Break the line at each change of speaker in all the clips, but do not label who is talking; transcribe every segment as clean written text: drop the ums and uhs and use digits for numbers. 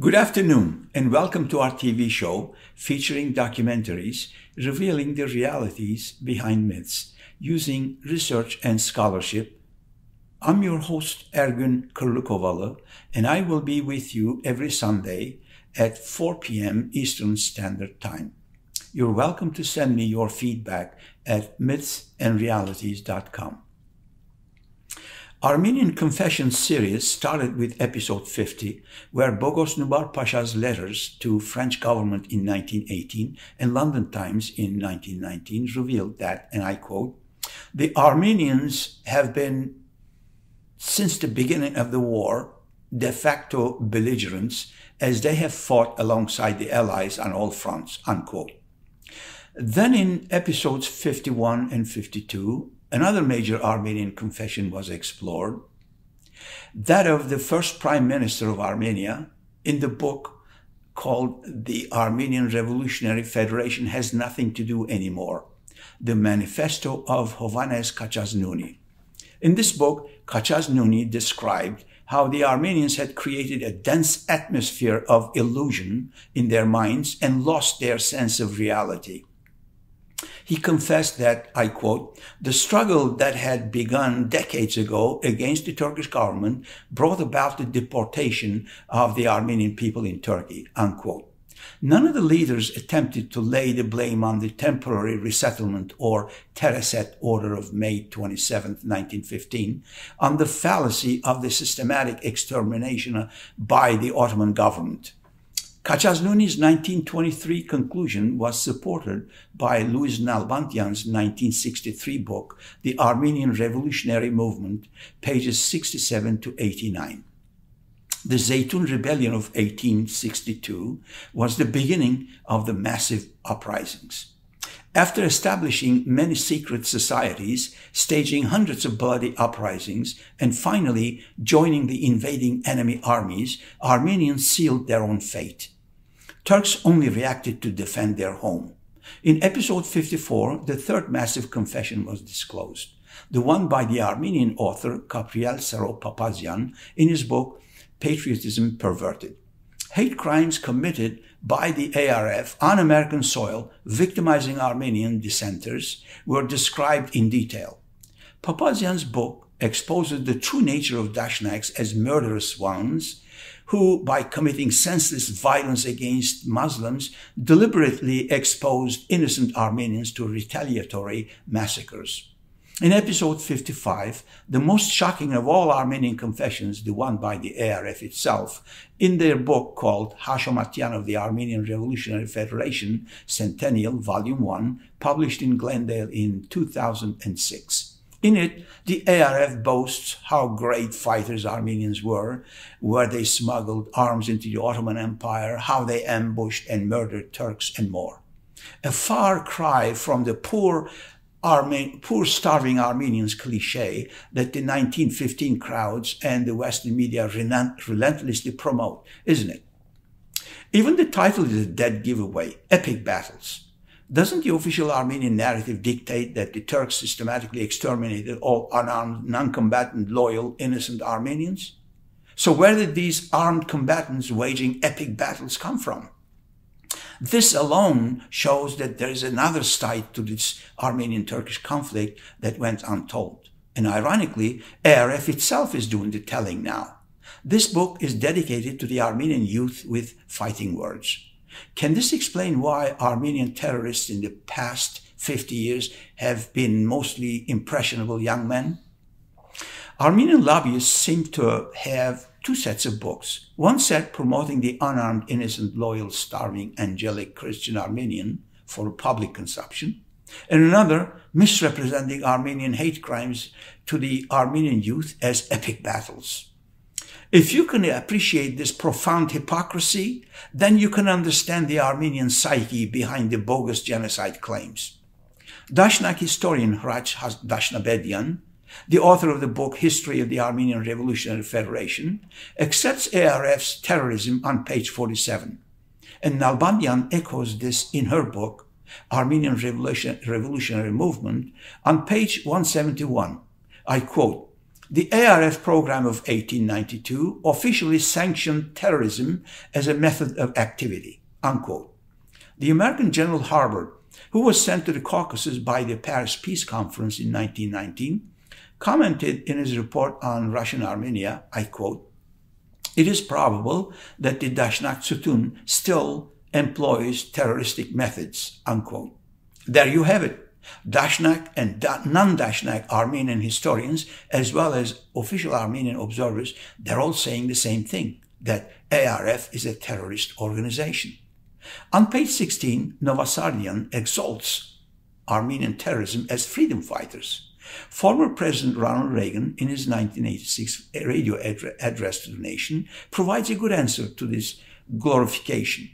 Good afternoon and welcome to our TV show featuring documentaries revealing the realities behind myths using research and scholarship. I'm your host Ergun Kurlukovalı and I will be with you every Sunday at 4 p.m. Eastern Standard Time. You're welcome to send me your feedback at mythsandrealities.com. Armenian Confession series started with episode 50, where Boghos Nubar Pasha's letters to French government in 1918 and London Times in 1919 revealed that, and I quote, "The Armenians have been, since the beginning of the war, de facto belligerents, as they have fought alongside the Allies on all fronts," unquote. Then in episodes 51 and 52, another major Armenian confession was explored, that of the first Prime Minister of Armenia, in the book called The Armenian Revolutionary Federation Has Nothing to Do Anymore, the Manifesto of Hovannes Katchznouni. In this book, Katchaznouni described how the Armenians had created a dense atmosphere of illusion in their minds and lost their sense of reality. He confessed that, I quote, "the struggle that had begun decades ago against the Turkish government brought about the deportation of the Armenian people in Turkey," unquote. None of the leaders attempted to lay the blame on the temporary resettlement or Tereset order of May 27, 1915, on the fallacy of the systematic extermination by the Ottoman government. Katchaznouni's 1923 conclusion was supported by Louise Nalbandian's 1963 book, The Armenian Revolutionary Movement, pages 67 to 89. The Zeytun Rebellion of 1862 was the beginning of the massive uprisings. After establishing many secret societies, staging hundreds of bloody uprisings, and finally joining the invading enemy armies, Armenians sealed their own fate. Turks only reacted to defend their home. In episode 54, the third massive confession was disclosed, the one by the Armenian author Kapriel Serope Papazian in his book Patriotism Perverted. Hate crimes committed by the ARF on American soil, victimizing Armenian dissenters, were described in detail. Papazian's book exposes the true nature of Dashnaks as murderous ones, who, by committing senseless violence against Muslims, deliberately exposed innocent Armenians to retaliatory massacres. In episode 55, the most shocking of all Armenian confessions, the one by the ARF itself, in their book called Houshamatyan of the Armenian Revolutionary Federation, Centennial, Volume 1, published in Glendale in 2006. In it, the ARF boasts how great fighters Armenians were, where they smuggled arms into the Ottoman Empire, how they ambushed and murdered Turks, and more. A far cry from the poor starving Armenians cliché that the 1915 crowds and the Western media relentlessly promote, isn't it? Even the title is a dead giveaway, Epic Battles. Doesn't the official Armenian narrative dictate that the Turks systematically exterminated all unarmed, non-combatant, loyal, innocent Armenians? So where did these armed combatants waging epic battles come from? This alone shows that there is another side to this Armenian-Turkish conflict that went untold. And ironically, ARF itself is doing the telling now. This book is dedicated to the Armenian youth with fighting words. Can this explain why Armenian terrorists in the past 50 years have been mostly impressionable young men? Armenian lobbyists seem to have two sets of books. One set promoting the unarmed, innocent, loyal, starving, angelic Christian Armenian for public consumption, and another misrepresenting Armenian hate crimes to the Armenian youth as epic battles. If you can appreciate this profound hypocrisy, then you can understand the Armenian psyche behind the bogus genocide claims. Dashnak historian Hrach Dashnabedian, the author of the book History of the Armenian Revolutionary Federation, accepts ARF's terrorism on page 47. And Nalbandian echoes this in her book, Armenian Revolutionary Movement, on page 171. I quote, The ARF program of 1892 officially sanctioned terrorism as a method of activity, unquote. The American General Harbord, who was sent to the Caucasus by the Paris Peace Conference in 1919, commented in his report on Russian Armenia, I quote, "It is probable that the Dashnak Sütun still employs terroristic methods," unquote. There you have it. Dashnak and non-Dashnak Armenian historians, as well as official Armenian observers, they're all saying the same thing, that ARF is a terrorist organization. On page 16, Novosardian exalts Armenian terrorism as freedom fighters. Former President Ronald Reagan, in his 1986 radio address to the nation, provides a good answer to this glorification.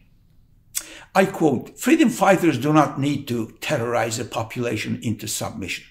I quote, "Freedom fighters do not need to terrorize a population into submission,"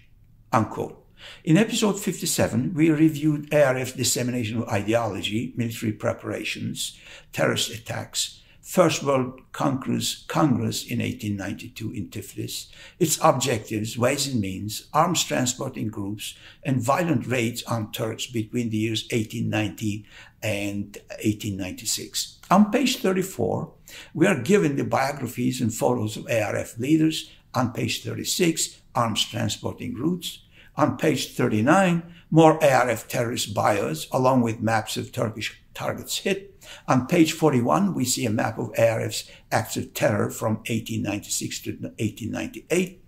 unquote. In episode 57, we reviewed ARF dissemination of ideology, military preparations, terrorist attacks, First World Congress in 1892 in Tiflis, its objectives, ways and means, arms transporting groups, and violent raids on Turks between the years 1890 and 1896. On page 34, we are given the biographies and photos of ARF leaders. On page 36, arms transporting routes. On page 39, more ARF terrorist bios, along with maps of Turkish targets hit. On page 41, we see a map of ARF's acts of terror from 1896 to 1898.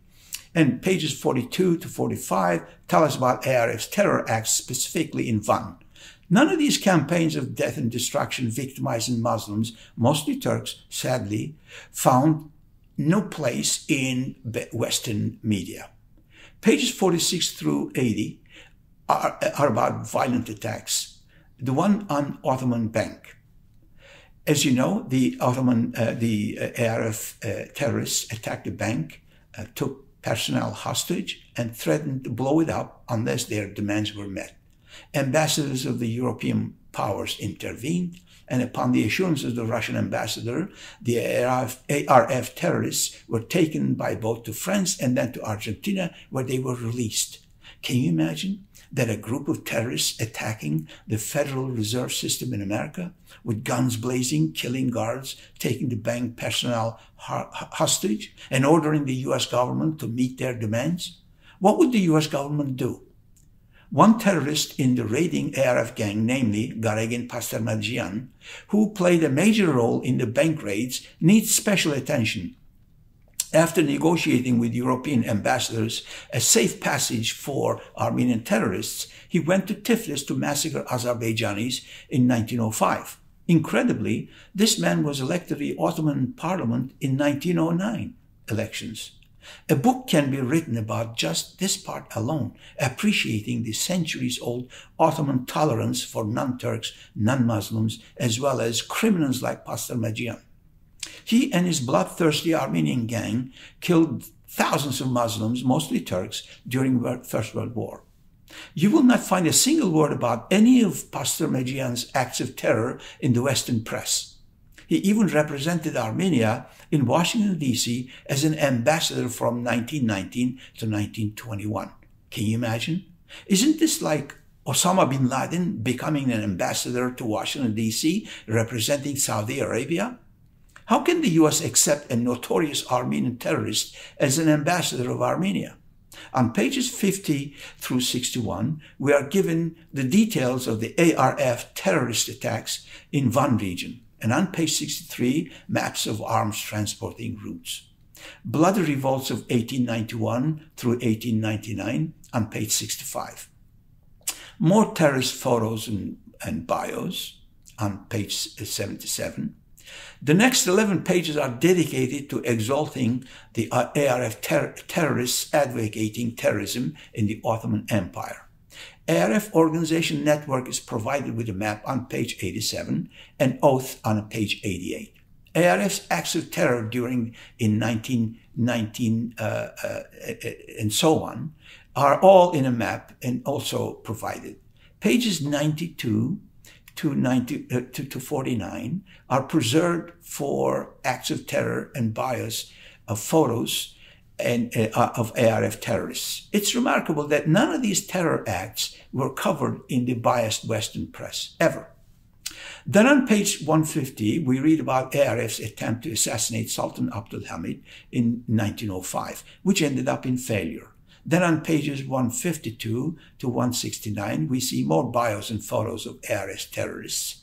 And pages 42 to 45 tell us about ARF's terror acts specifically in Van. None of these campaigns of death and destruction victimizing Muslims, mostly Turks, sadly, found no place in Western media. Pages 46 through 80 are about violent attacks. The one on Ottoman Bank. As you know, the ARF terrorists attacked the bank, took personnel hostage, and threatened to blow it up unless their demands were met. Ambassadors of the European powers intervened, and upon the assurance of the Russian ambassador, the ARF terrorists were taken by boat to France and then to Argentina, where they were released. Can you imagine that a group of terrorists attacking the Federal Reserve System in America with guns blazing, killing guards, taking the bank personnel hostage, and ordering the U.S. government to meet their demands? What would the U.S. government do? One terrorist in the raiding ARF gang, namely Garegin Pasdermadjian, who played a major role in the bank raids, needs special attention. After negotiating with European ambassadors a safe passage for Armenian terrorists, he went to Tiflis to massacre Azerbaijanis in 1905. Incredibly, this man was elected to the Ottoman Parliament in 1909 elections. A book can be written about just this part alone, appreciating the centuries-old Ottoman tolerance for non-Turks, non-Muslims, as well as criminals like Pasdermadjian. He and his bloodthirsty Armenian gang killed thousands of Muslims, mostly Turks, during the First World War. You will not find a single word about any of Pasdermadjian's acts of terror in the Western press. He even represented Armenia in Washington, D.C. as an ambassador from 1919 to 1921. Can you imagine? Isn't this like Osama Bin Laden becoming an ambassador to Washington, D.C., representing Saudi Arabia? How can the U.S. accept a notorious Armenian terrorist as an ambassador of Armenia? On pages 50 through 61, we are given the details of the ARF terrorist attacks in Van region. And on page 63, maps of arms transporting routes. Bloody revolts of 1891 through 1899 on page 65. More terrorist photos and bios on page 77. The next 11 pages are dedicated to exalting the ARF terrorists advocating terrorism in the Ottoman Empire. ARF organization network is provided with a map on page 87 and oath on page 88. ARF's acts of terror in 1919 and so on are all in a map and also provided. Pages 92 to 49 are preserved for acts of terror and bios of photos of ARF-terrorists. It's remarkable that none of these terror acts were covered in the biased Western press, ever. Then on page 150, we read about ARF's attempt to assassinate Sultan Abdul Hamid in 1905, which ended up in failure. Then on pages 152 to 169, we see more bios and photos of ARF terrorists,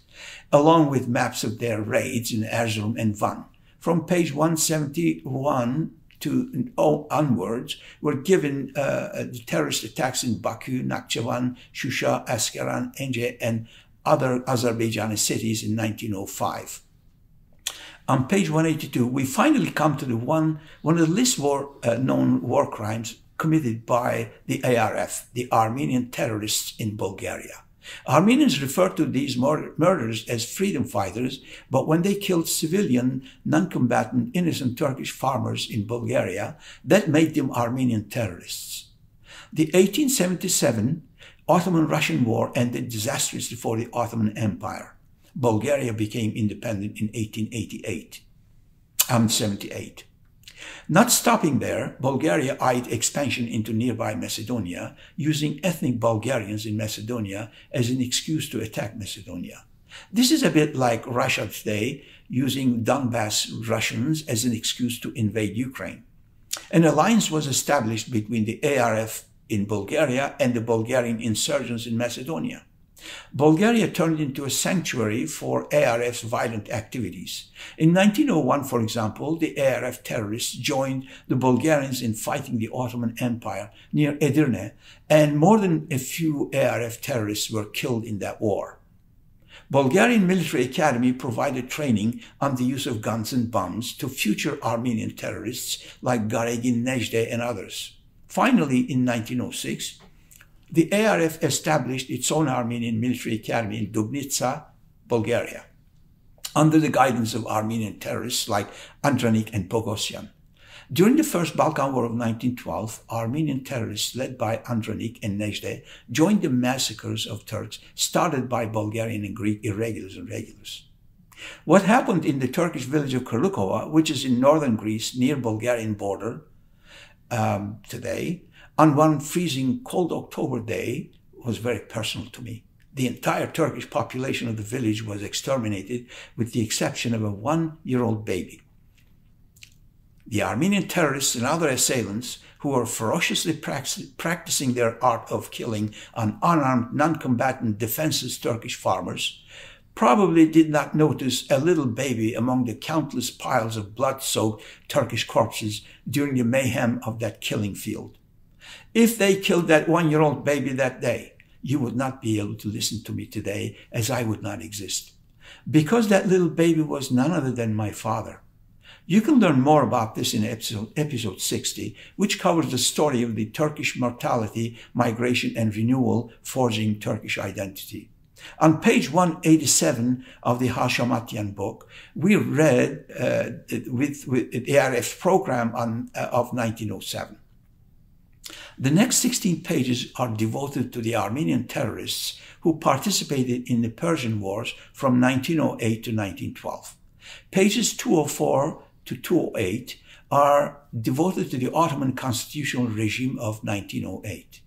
along with maps of their raids in Erzurum and Van. From page 171 to onwards were given the terrorist attacks in Baku, Nakhchivan, Shusha, Askeran, Njdeh, and other Azerbaijani cities in 1905. On page 182, we finally come to one of the least known war crimes committed by the ARF, the Armenian terrorists in Bulgaria. Armenians refer to these murders as freedom fighters, but when they killed civilian, non-combatant, innocent Turkish farmers in Bulgaria, that made them Armenian terrorists. The 1877 Ottoman-Russian War ended disastrously for the Ottoman Empire. Bulgaria became independent in 1878. Not stopping there, Bulgaria eyed expansion into nearby Macedonia, using ethnic Bulgarians in Macedonia as an excuse to attack Macedonia. This is a bit like Russia today, using Donbass Russians as an excuse to invade Ukraine. An alliance was established between the ARF in Bulgaria and the Bulgarian insurgents in Macedonia. Bulgaria turned into a sanctuary for ARF's violent activities. In 1901, for example, the ARF terrorists joined the Bulgarians in fighting the Ottoman Empire near Edirne, and more than a few ARF terrorists were killed in that war. Bulgarian Military Academy provided training on the use of guns and bombs to future Armenian terrorists like Garegin Njdeh and others. Finally, in 1906, the ARF established its own Armenian Military Academy in Dubnitsa, Bulgaria, under the guidance of Armenian terrorists like Andranik and Poghosian. During the First Balkan War of 1912, Armenian terrorists led by Andranik and Njdeh joined the massacres of Turks started by Bulgarian and Greek irregulars and regulars. What happened in the Turkish village of Kurlukova, which is in northern Greece near Bulgarian border today, on one freezing cold October day was very personal to me. The entire Turkish population of the village was exterminated with the exception of a 1-year-old baby. The Armenian terrorists and other assailants who were ferociously practicing their art of killing on unarmed, non-combatant, defenseless Turkish farmers probably did not notice a little baby among the countless piles of blood-soaked Turkish corpses during the mayhem of that killing field. If they killed that 1-year-old baby that day, you would not be able to listen to me today, as I would not exist. Because that little baby was none other than my father. You can learn more about this in episode 60, which covers the story of the Turkish mortality, migration, and renewal forging Turkish identity. On page 187 of the Houshamatyan book, we read with the ARF's program of 1907. The next 16 pages are devoted to the Armenian terrorists who participated in the Persian Wars from 1908 to 1912. Pages 204 to 208 are devoted to the Ottoman constitutional regime of 1908,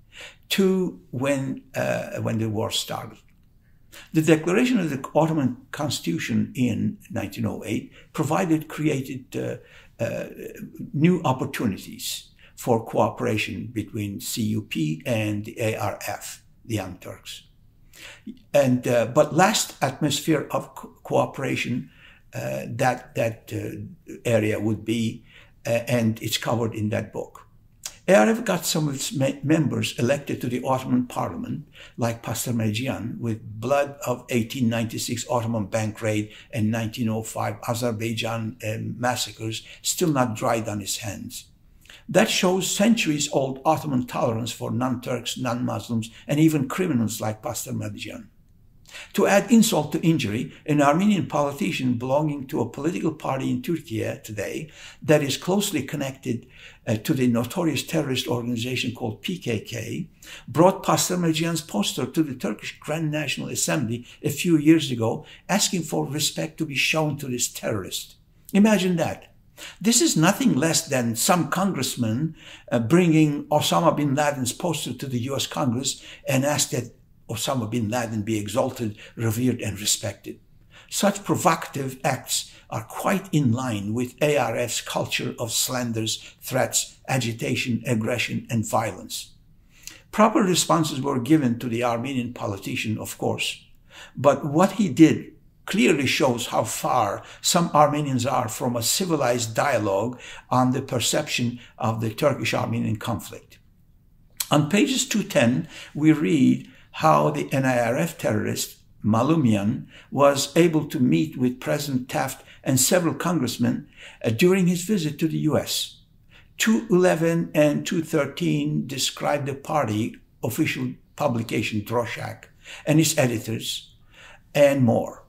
to when the war started. The declaration of the Ottoman Constitution in 1908 created new opportunities for cooperation between CUP and the ARF, the Young Turks. But last atmosphere of cooperation that area would be, and it's covered in that book. ARF got some of its members elected to the Ottoman Parliament, like Pasdermadjian, with blood of 1896 Ottoman Bank raid and 1905 Azerbaijan massacres still not dried on his hands. That shows centuries-old Ottoman tolerance for non-Turks, non-Muslims, and even criminals like Pasdermadjian. To add insult to injury, an Armenian politician belonging to a political party in Turkey today that is closely connected to the notorious terrorist organization called PKK brought Pasdermadjian's poster to the Turkish Grand National Assembly a few years ago, asking for respect to be shown to this terrorist. Imagine that. This is nothing less than some congressman bringing Osama Bin Laden's poster to the US Congress and ask that Osama Bin Laden be exalted, revered, and respected. Such provocative acts are quite in line with ARF's culture of slanders, threats, agitation, aggression, and violence. Proper responses were given to the Armenian politician, of course, but what he did clearly shows how far some Armenians are from a civilized dialogue on the perception of the Turkish-Armenian conflict. On pages 210, we read how the ARF-terrorist Malumian was able to meet with President Taft and several congressmen during his visit to the US. 211 and 213 describe the party official publication Droshak and its editors and more.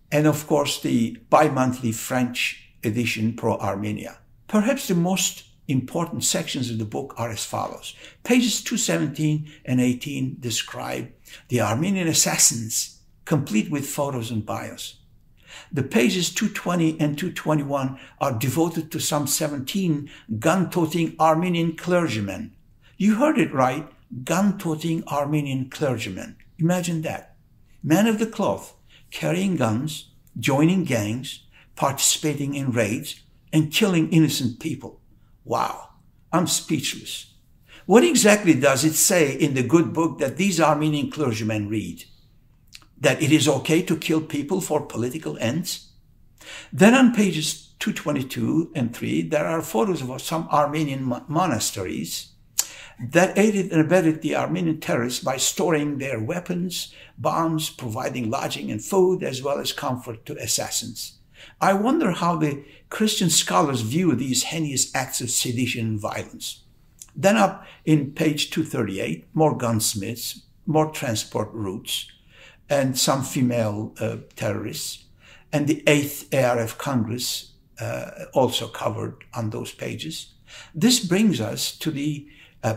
And of course the bi-monthly French edition Pro-Armenia. Perhaps the most important sections of the book are as follows. Pages 217 and 18 describe the Armenian assassins, complete with photos and bios. The pages 220 and 221 are devoted to some 17 gun-toting Armenian clergymen. You heard it right, gun-toting Armenian clergymen. Imagine that. Men of the cloth, carrying guns, joining gangs, participating in raids, and killing innocent people. Wow, I'm speechless. What exactly does it say in the good book that these Armenian clergymen read? That it is okay to kill people for political ends? Then on pages 222 and 3, there are photos of some Armenian monasteries that aided and abetted the Armenian terrorists by storing their weapons, bombs, providing lodging and food, as well as comfort to assassins. I wonder how the Christian scholars view these heinous acts of sedition and violence. Then up in page 238, more gunsmiths, more transport routes, and some female terrorists, and the 8th ARF Congress also covered on those pages. This brings us to the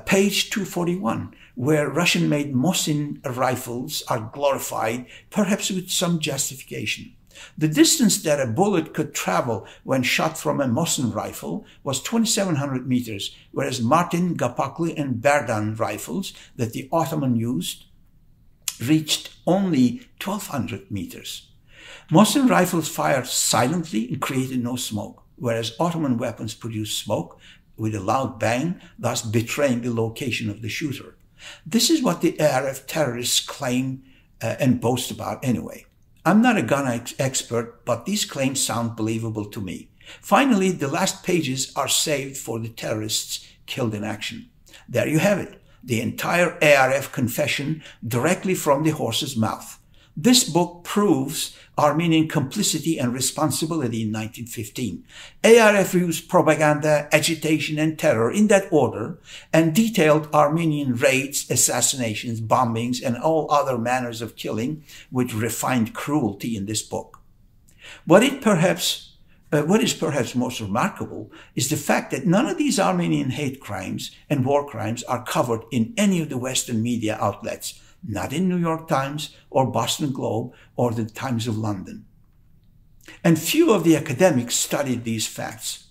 page 241, where Russian-made Mosin rifles are glorified, perhaps with some justification. The distance that a bullet could travel when shot from a Mosin rifle was 2,700 meters, whereas Martin, Gapakli, and Berdan rifles that the Ottoman used reached only 1,200 meters. Mosin rifles fired silently and created no smoke, whereas Ottoman weapons produced smoke with a loud bang, thus betraying the location of the shooter. This is what the ARF terrorists claim and boast about anyway. I'm not a gun expert, but these claims sound believable to me. Finally, the last pages are saved for the terrorists killed in action. There you have it, the entire ARF confession directly from the horse's mouth. This book proves Armenian complicity and responsibility in 1915. ARF used propaganda, agitation, and terror in that order, and detailed Armenian raids, assassinations, bombings, and all other manners of killing with refined cruelty in this book. What is perhaps most remarkable is the fact that none of these Armenian hate crimes and war crimes are covered in any of the Western media outlets, not in New York Times or Boston Globe or the Times of London. And few of the academics studied these facts.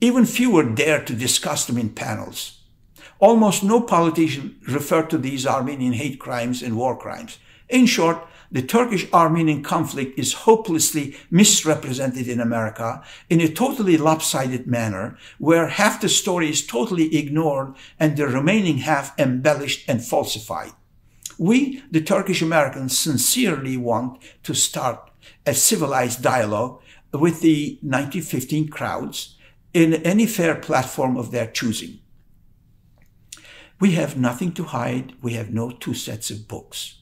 Even fewer dared to discuss them in panels. Almost no politician referred to these Armenian hate crimes and war crimes. In short, the Turkish-Armenian conflict is hopelessly misrepresented in America in a totally lopsided manner, where half the story is totally ignored and the remaining half embellished and falsified. We, the Turkish Americans, sincerely want to start a civilized dialogue with the 1915 crowds in any fair platform of their choosing. We have nothing to hide. We have no two sets of books.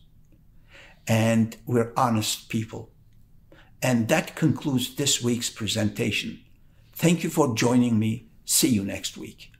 And we're honest people. And that concludes this week's presentation. Thank you for joining me. See you next week.